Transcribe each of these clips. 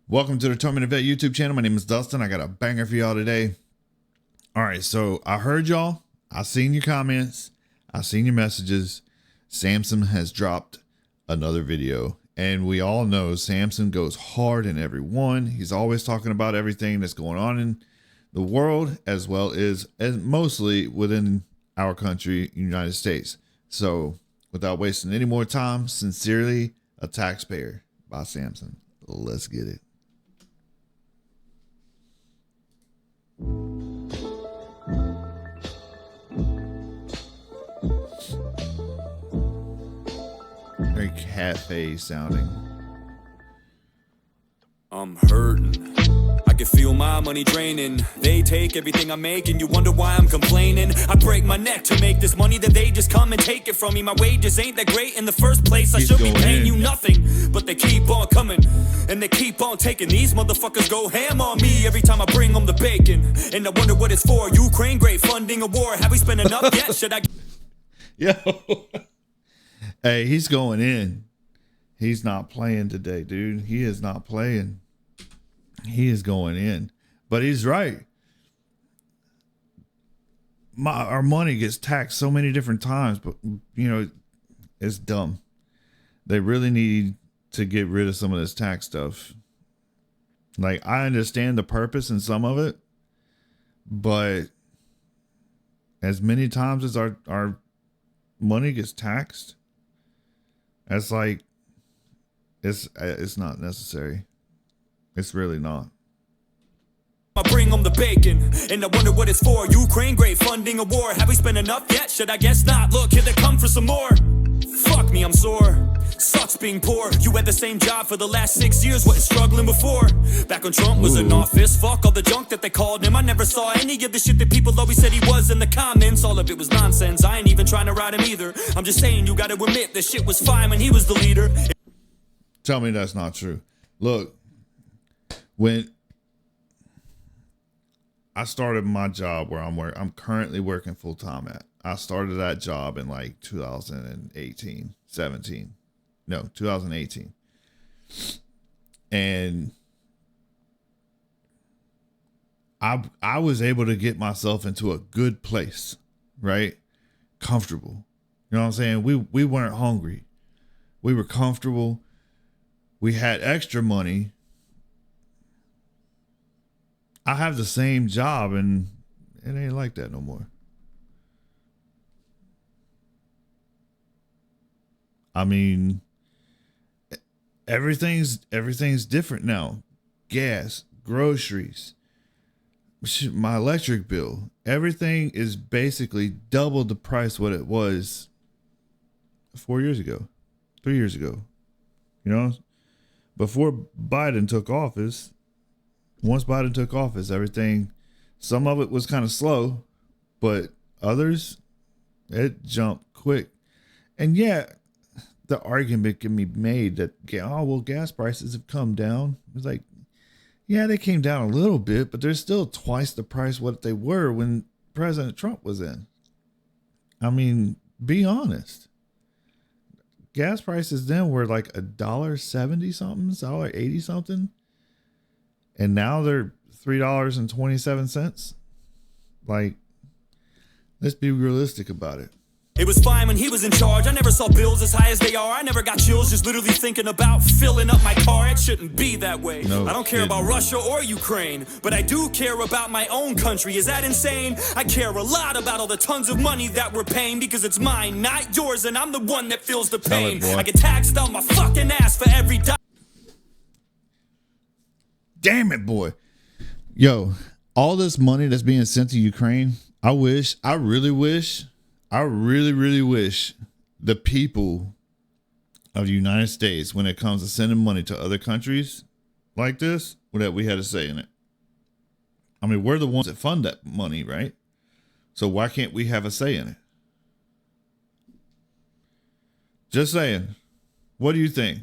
Welcome to the Tormented Vet YouTube channel. My name is Dustin. I got a banger for y'all today. All right, so I heard y'all. I seen your comments. I seen your messages. Samson has dropped another video, and we all know Samson goes hard in every one. He's always talking about everything that's going on in the world, as well as mostly within our country, United States. So without wasting any more time, sincerely, a taxpayer by Samson. Let's get it. Very cafe sounding. I'm hurting. I can feel my money draining. They take everything I make and you wonder why I'm complaining. I break my neck to make this money, then they just come and take it from me. My wages ain't that great in the first place. I should be paying you nothing, but they keep on coming and they keep on taking. These motherfuckers go ham on me every time I bring them the bacon. And I wonder what it's for. Ukraine great funding a war. Have we spent enough yet? Should I? Yo. Hey, he's going in. He's not playing today, dude. He is not playing. He is going in. But he's right. Our money gets taxed so many different times, but you know, it's dumb. They really need to get rid of some of this tax stuff. Like, I understand the purpose in some of it, but as many times as our money gets taxed, that's like, it's not necessary. It's really not. I bring them the bacon, and I wonder what it's for. Ukraine great funding a war. Have we spent enough yet? Should I guess not? Look, here they come for some more. Fuck me, I'm sore. Sucks being poor. You had the same job for the last 6 years. Wasn't struggling before. Back when Trump was in office. Fuck all the junk that they called him. I never saw any of the shit that people always said he was in the comments. All of it was nonsense. I ain't even trying to ride him either. I'm just saying you gotta admit that shit was fine when he was the leader. Tell me that's not true. Look, when I started my job where I'm currently working full time at, I started that job in like 2018, 2018. And I was able to get myself into a good place, right? Comfortable. You know what I'm saying? We weren't hungry. We were comfortable. We had extra money. I have the same job and it ain't like that no more. I mean, everything's different now. Gas, groceries, my electric bill, everything is basically double the price what it was 4 years ago, 3 years ago. You know, before Biden took office, once Biden took office, everything, some of it was kind of slow, but others, it jumped quick. And yeah, the argument can be made that, oh, well, gas prices have come down. It's like, yeah, they came down a little bit, but they're still twice the price what they were when President Trump was in. I mean, be honest. Gas prices then were like $1.70 something, $1.80 something. And now they're $3.27. Like, let's be realistic about it. It was fine when he was in charge. I never saw bills as high as they are. I never got chills just literally thinking about filling up my car. It shouldn't be that way. No, I don't care about Russia or Ukraine, but I do care about my own country. Is that insane? I care a lot about all the tons of money that we're paying because it's mine, not yours, and I'm the one that feels the pain. I get taxed on my fucking ass for every dollar. Damn it, boy. Yo, all this money that's being sent to Ukraine, I really wish the people of the United States, when it comes to sending money to other countries like this, that we had a say in it. I mean, we're the ones that fund that money, right? So why can't we have a say in it? Just saying. What do you think?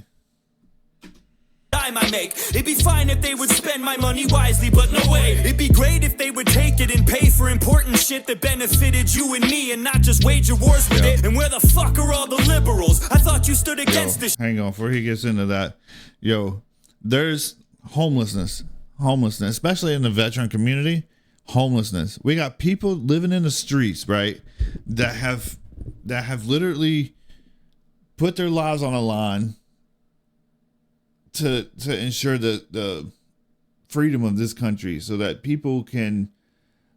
I make. It'd be fine if they would spend my money wisely, but no way. It'd be great if they would take it and pay for important shit that benefited you and me and not just wage wars with it. And where the fuck are all the liberals? I thought you stood against this. Hang on, before he gets into that. Yo, there's Homelessness, especially in the veteran community. Homelessness. We got people living in the streets, right? That have literally put their lives on the line to ensure the freedom of this country, so that people can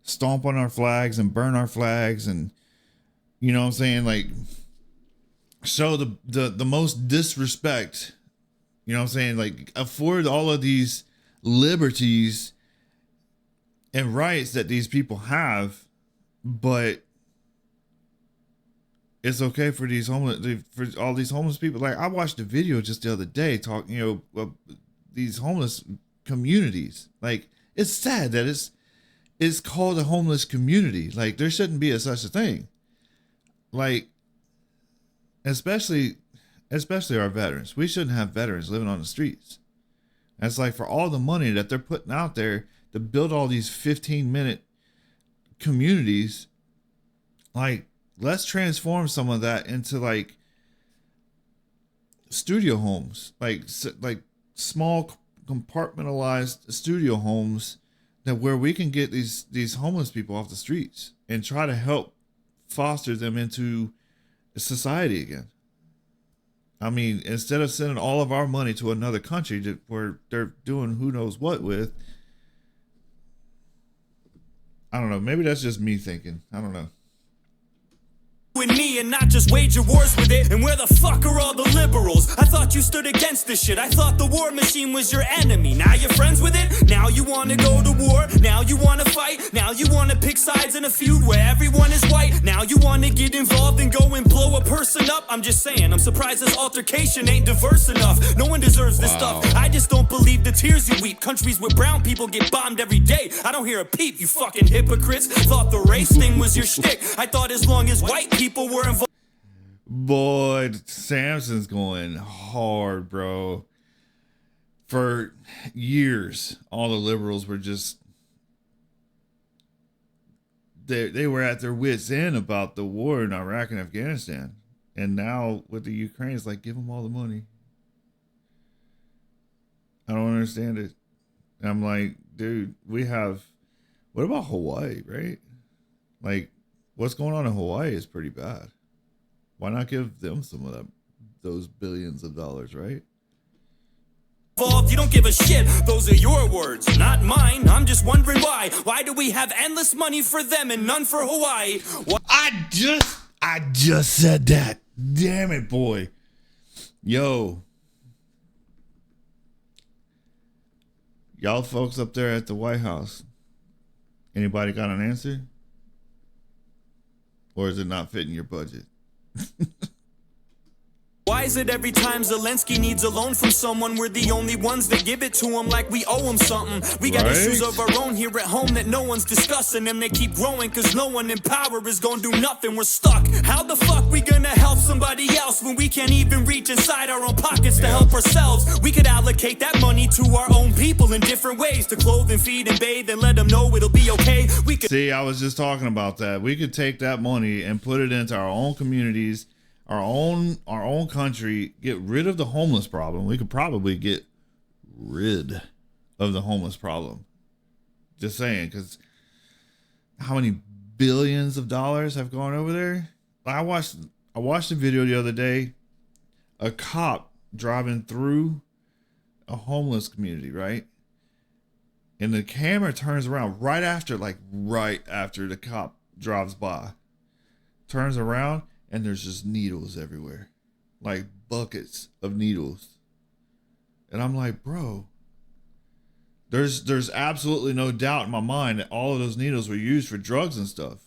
stomp on our flags and burn our flags, and you know what I'm saying, like show the most disrespect, you know what I'm saying, like afford all of these liberties and rights that these people have, but it's okay for these for all these homeless people. Like I watched a video just the other day talking, you know, these homeless communities. Like it's sad that it's called a homeless community. Like there shouldn't be such a thing. Like especially our veterans. We shouldn't have veterans living on the streets. That's like for all the money that they're putting out there to build all these 15-minute communities, like let's transform some of that into like studio homes, like small compartmentalized studio homes, that where we can get these homeless people off the streets and try to help foster them into society again. I mean, instead of sending all of our money to another country where they're doing who knows what with, I don't know. Maybe that's just me thinking. I don't know. And me and not just wage wars with it. And where the fuck are all the liberals? I thought you stood against this shit. I thought the war machine was your enemy. Now you're friends with it? Now you want to go to war? Now you want to fight? Now you want to pick sides in a feud where everyone is white? Now you want to get involved and go and blow a person up? I'm just saying, I'm surprised this altercation ain't diverse enough. No one deserves this stuff. I just don't believe the tears you weep. Countries where brown people get bombed every day. I don't hear a peep, you fucking hypocrites. Thought the race thing was your shtick. I thought as long as white people were involved. Boy, Samson's going hard, bro. For years, all the liberals were just they were at their wits' end about the war in Iraq and Afghanistan. And now with the Ukraine, it's like, give them all the money. I don't understand it. And I'm like, dude, what about Hawaii, right? Like, what's going on in Hawaii is pretty bad. Why not give them some of those billions of dollars, right? You don't give a shit. Those are your words, not mine. I'm just wondering why. Why do we have endless money for them and none for Hawaii? I just said that. Damn it, boy. Yo. Y'all folks up there at the White House, anybody got an answer? Or is it not fitting your budget? Why is it every time Zelensky needs a loan from someone, we're the only ones that give it to him like we owe him something? We got issues of our own here at home that no one's discussing, and they keep growing cause no one in power is gonna do nothing. We're stuck. How the fuck we gonna help somebody else when we can't even reach inside our own pockets to help ourselves? We could allocate that money to our own people in different ways, to clothe and feed and bathe and let them know it'll be okay. We could See, I was just talking about that. We could take that money and put it into our own communities, our own country, get rid of the homeless problem. We could probably get rid of the homeless problem. Just saying, because how many billions of dollars have gone over there? I watched a video the other day, a cop driving through a homeless community, right? And the camera turns around right after the cop drives by, turns around, and there's just needles everywhere, like buckets of needles. And I'm like, bro, there's absolutely no doubt in my mind that all of those needles were used for drugs and stuff.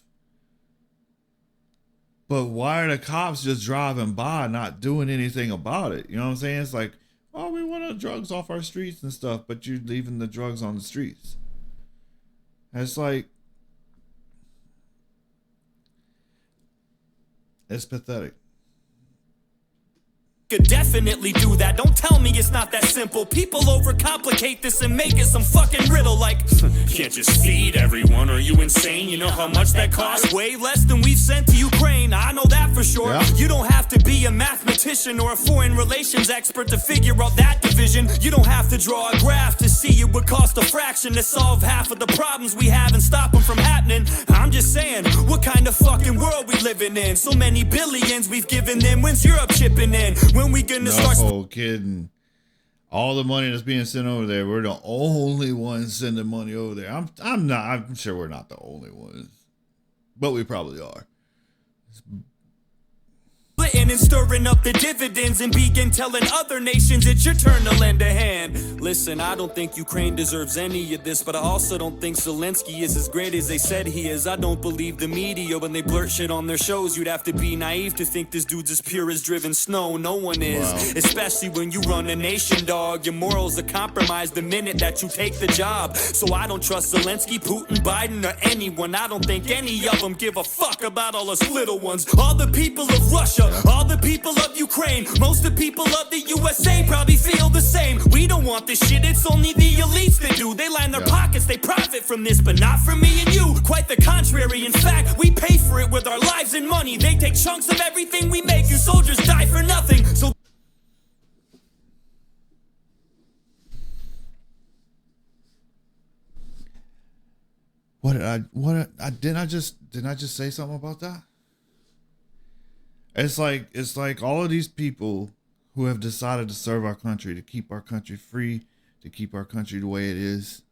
But why are the cops just driving by, not doing anything about it? You know what I'm saying? It's like, oh, we want the drugs off our streets and stuff, but you're leaving the drugs on the streets. And it's like, it's pathetic. Could definitely do that. Don't tell me it's not that simple. People overcomplicate this and make it some fucking riddle like can't just feed everyone. Are you insane? You know how much that costs? Way less than we've sent to Ukraine. I know that for sure. Yeah. You don't have to be a mathematician politician or a foreign relations expert to figure out that division. You don't have to draw a graph to see it would cost a fraction to solve half of the problems we have and stop them from happening. I'm just saying, what kind of fucking world we living in? So many billions we've given them. When's Europe chipping in? When we gonna start? No kidding. All the money that's being sent over there, we're the only ones sending money over there. I'm sure we're not the only ones, but we probably are. And stirring up the dividends and begin telling other nations it's your turn to lend a hand. Listen, I don't think Ukraine deserves any of this, but I also don't think Zelensky is as great as they said he is. I don't believe the media when they blurt shit on their shows. You'd have to be naive to think this dude's as pure as driven snow. No one is, wow. Especially when you run a nation, dog. Your morals are compromised the minute that you take the job. So I don't trust Zelensky, Putin, Biden, or anyone. I don't think any of them give a fuck about all us little ones. All the people of Russia, all the people of Ukraine, most of the people of the USA probably feel the same. We don't want this shit, it's only the elites that do. They line their pockets, they profit from this, but not from me and you. Quite the contrary, in fact, we pay for it with our lives and money. They take chunks of everything we make and soldiers die for nothing. So didn't I just say something about that? It's like all of these people who have decided to serve our country, to keep our country free, to keep our country the way it is.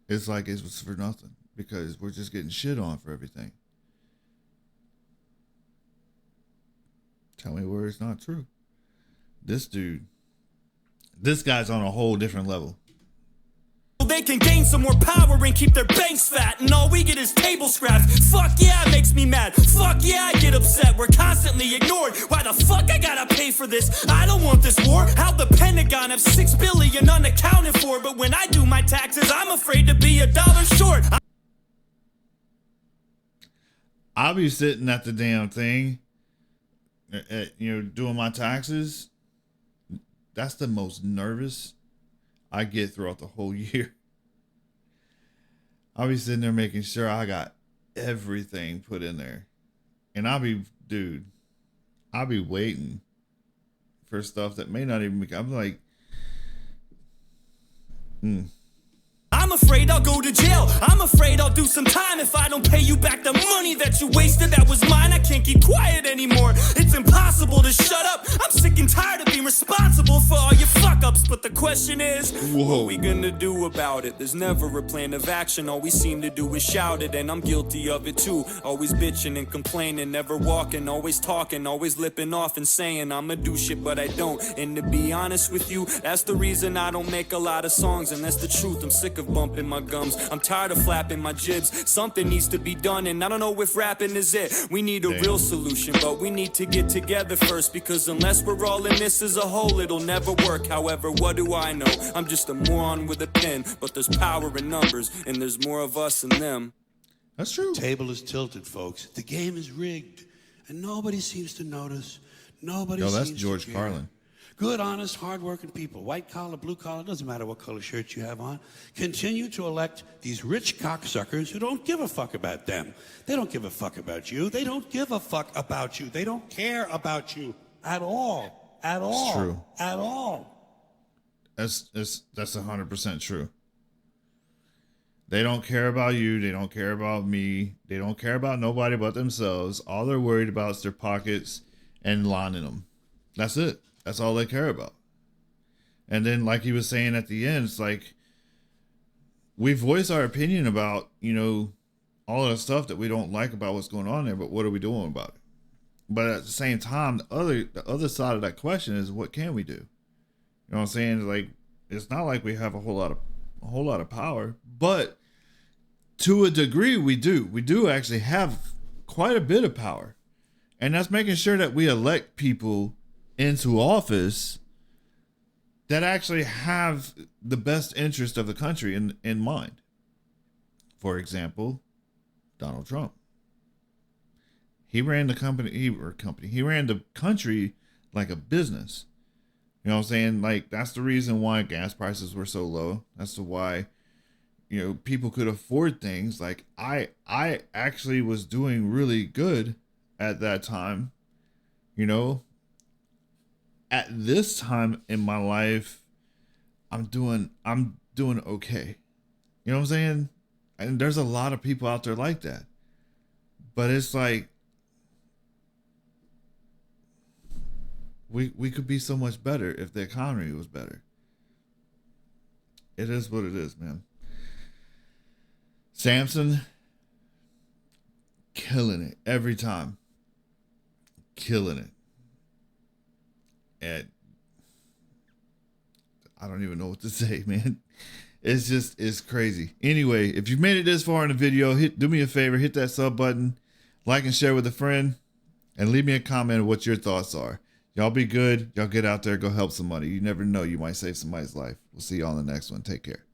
It's like it was for nothing because we're just getting shit on for everything. Tell me where it's not true. This guy's on a whole different level. They can gain some more power and keep their banks fat, and all we get is table scraps. Fuck yeah, it makes me mad. Fuck yeah, I get upset. We're constantly ignored. Why the fuck I gotta pay for this? I don't want this war. How the Pentagon have $6 billion unaccounted for, but when I do my taxes, I'm afraid to be $1 short. I'll be sitting at the damn thing, doing my taxes. That's the most nervous I get throughout the whole year. I'll be sitting there making sure I got everything put in there. And I'll be waiting for stuff that may not even be, I'm like, I'm afraid I'll go to jail. I'm afraid I'll do some time if I don't pay you back the money that you wasted. That was mine. I can't keep quiet anymore. It's impossible to shut up. I'm sick and tired of being responsible for all your fuck ups. But the question is, what are we gonna do about it? There's never a plan of action. All we seem to do is shout it, and I'm guilty of it too. Always bitching and complaining, never walking, always talking, always lipping off and saying I'ma do shit, but I don't. And to be honest with you, that's the reason I don't make a lot of songs, and that's the truth. I'm sick of bumping my gums. I'm tired of flapping my jibs. Something needs to be done, and I don't know if rapping is it. We need a real solution, but we need to get together first, because unless we're all in this as a whole, it'll never work. However, what do I know? I'm just a moron with a pen, but there's power in numbers, and there's more of us than them. That's true. The table is tilted, folks. The game is rigged, and nobody seems to notice. Nobody seems to care. That's George Carlin. Good, honest, hard-working people, white collar, blue collar, doesn't matter what color shirt you have on, continue to elect these rich cocksuckers who don't give a fuck about them. They don't give a fuck about you. They don't give a fuck about you. They don't care about you at all. At all. It's true. At all. That's 100% true. They don't care about you. They don't care about me. They don't care about nobody but themselves. All they're worried about is their pockets and lining them. That's it. That's all they care about. And then, like he was saying at the end, it's like we voice our opinion about, all of the stuff that we don't like about what's going on there, but what are we doing about it? But at the same time, the other side of that question is, what can we do? You know what I'm saying? Like, it's not like we have a whole lot of power, but to a degree we do. We do actually have quite a bit of power. And that's making sure that we elect people into office that actually have the best interest of the country in mind. For example, Donald Trump. He ran the he ran the country like a business. You know what I'm saying? Like, that's the reason why gas prices were so low. That's why, people could afford things. Like, I actually was doing really good at that time. at this time in my life, I'm doing okay. You know what I'm saying? And there's a lot of people out there like that. But it's like we could be so much better if the economy was better. It is what it is, man. Samson killing it every time. Killing it. And I don't even know what to say, man. It's crazy. Anyway, if you've made it this far in the video, do me a favor, hit that sub button, like and share with a friend, and leave me a comment of what your thoughts are. Y'all be good. Y'all get out there, go help somebody. You never know, you might save somebody's life. We'll see y'all in the next one. Take care.